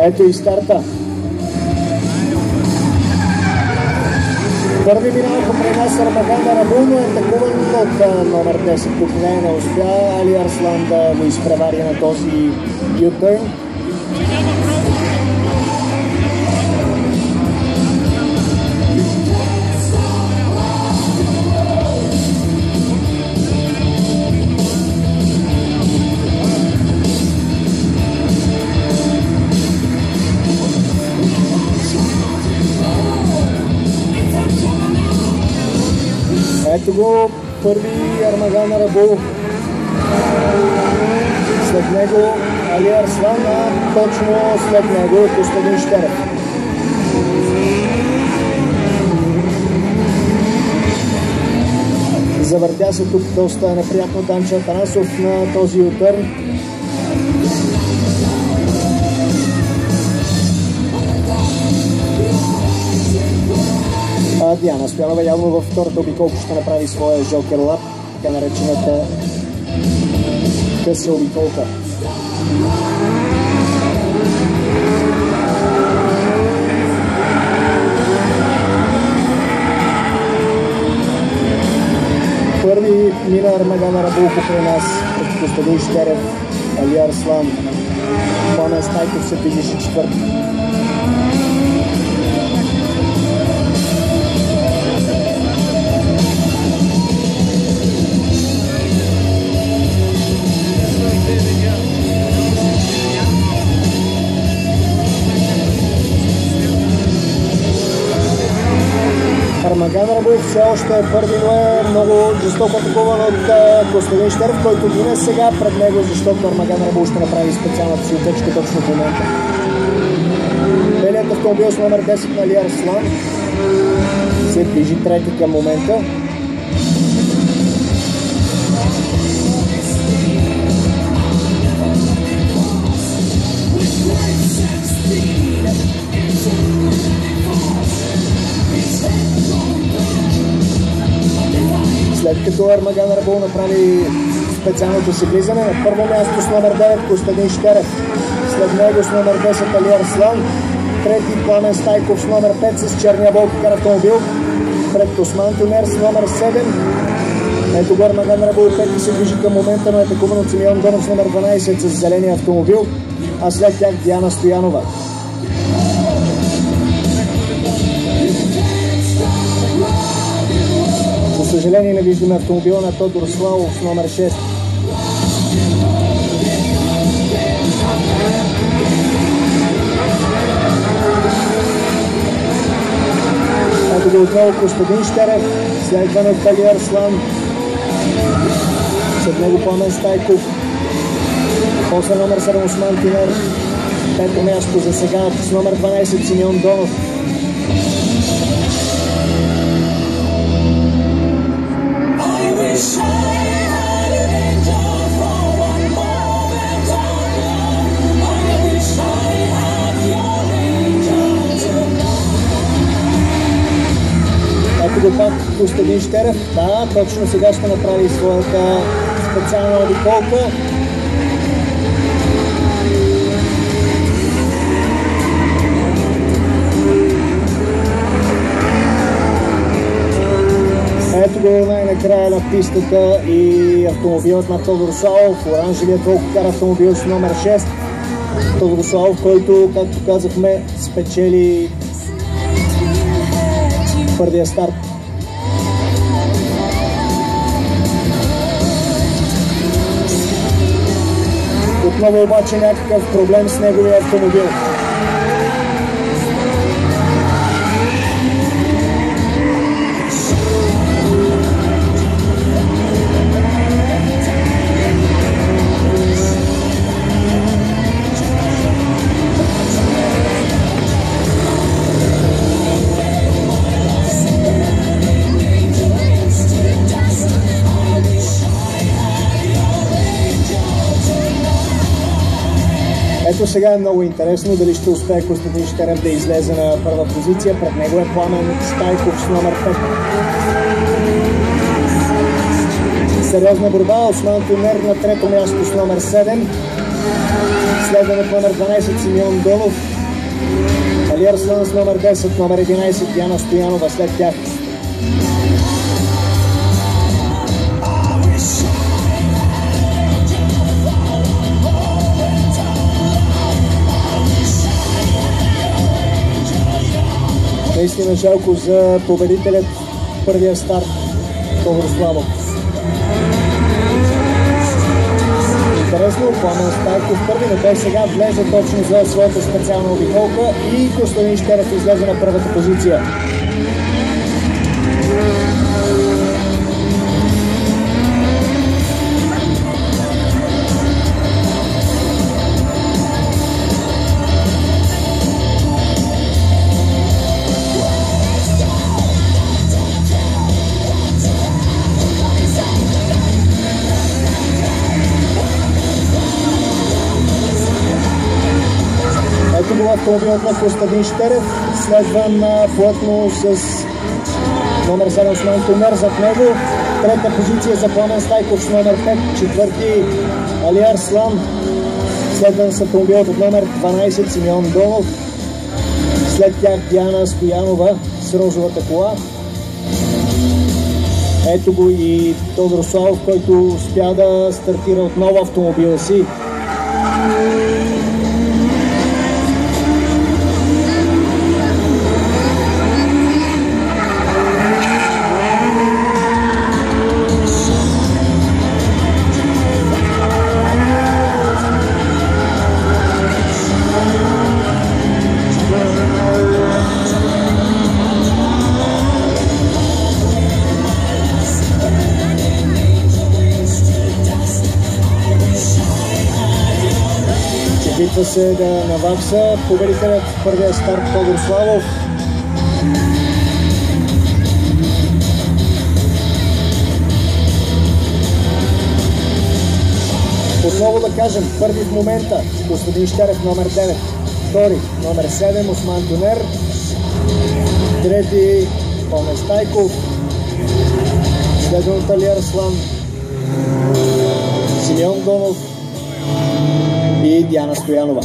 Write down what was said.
Ето и старта. Първи минал покрай нас Армаган Арабул, но е атакуван от номер 10. Тук не успя Али Арслан да го изпревари на този ютърн. Ето го първи Армаган Арабул. След него Али Арслан, а точно след него Костадин Щерев. Завъртя се тук доста неприятно Данчо Атанасов на този ютърн. Диана Стоянова явно във втората обиколка ще направи своя жокер лап, така наречената къса обиколка. Първи мина Армаган Арабул покрай нас, като Костадин Щерев, Али Арслан. Пламен Стайков се движише четвърти. Армаган Арабул все още е първи, но е много жестоко атакуван от Костадин Щерев, който мине сега пред него, защото Армаган Арабул ще направи специалната си отечка точно в момента. Белият автомобил с номер 10 на Али Арслан се движи трети към момента. След като Армаган Арабул направи специалното си влизане, на първо място с номер 9 Костадин Щерев, след него с номер 10 Али Арслан, трети Пламен Стайков с номер 5 с черния волкар автомобил, пред Осман Тюнер с номер 7. Ето го Армаган Арабул 5 се движи към момента, но е атакуван от Симеон Донов с номер 12 с зеления автомобил, а след тях Диана Стоянова. За съжаление не виждаме автомобила на Тодор Славов с номер 6. Ето го отново Костадин Щерев, следван от Али Арслан, след него Пламен Стайков, после номер 7 Осман Тюнер, пето място за сега с номер 12 Симеон Донов. Ето го пак Костадин Щерев. Да, точно сега ще направи своята специална обиколка. Ето го най-накрая на пистата и автомобилът на Тодор Славов, оранжевият волкокар автомобил с номер 6. Тодор Славов, който, както казахме, спечели първия старт. Отново обаче някакъв проблем с неговия автомобил. Ето сега е много интересно дали ще успее Костадин Щерев да излезе на първа позиция. Пред него е Пламен Стайков с номер 5. Сериозна борба. Осман Тюнер на трето място с номер 7. Следване от номер 12 Симеон Донов. Али Арслан с номер 10, номер 11 Диана Стоянова след тях. Наистина жалко за победителят първия старт Тодор Славов. Интересно, Пламен Стайков първи, но той сега влезе точно за своята специална обиколка и Костадин Щерев излезе на първата позиция. Ето го автомобилът на Костадин Щерев, следван плътно с номер 7 Осман Тунер зад него. Трета позиция за Пламен Стайков с номер 5, четвърти Али Арслан, следван с автомобилът от номер 12 Симеон Донов, след тях Диана Стоянова с розовата кола. Ето го и Тодор Славов, който успя да стартира отново автомобила си. Опитва се да навакса победителят в първия старт Тодор Славов. Отново да кажем, първи в момента Костадин Щерев номер 9, втори номер 7 Осман Тунер, трети Пламен Стайков, следван от Али Арслан, Симеон Донов и Диана Стоянова.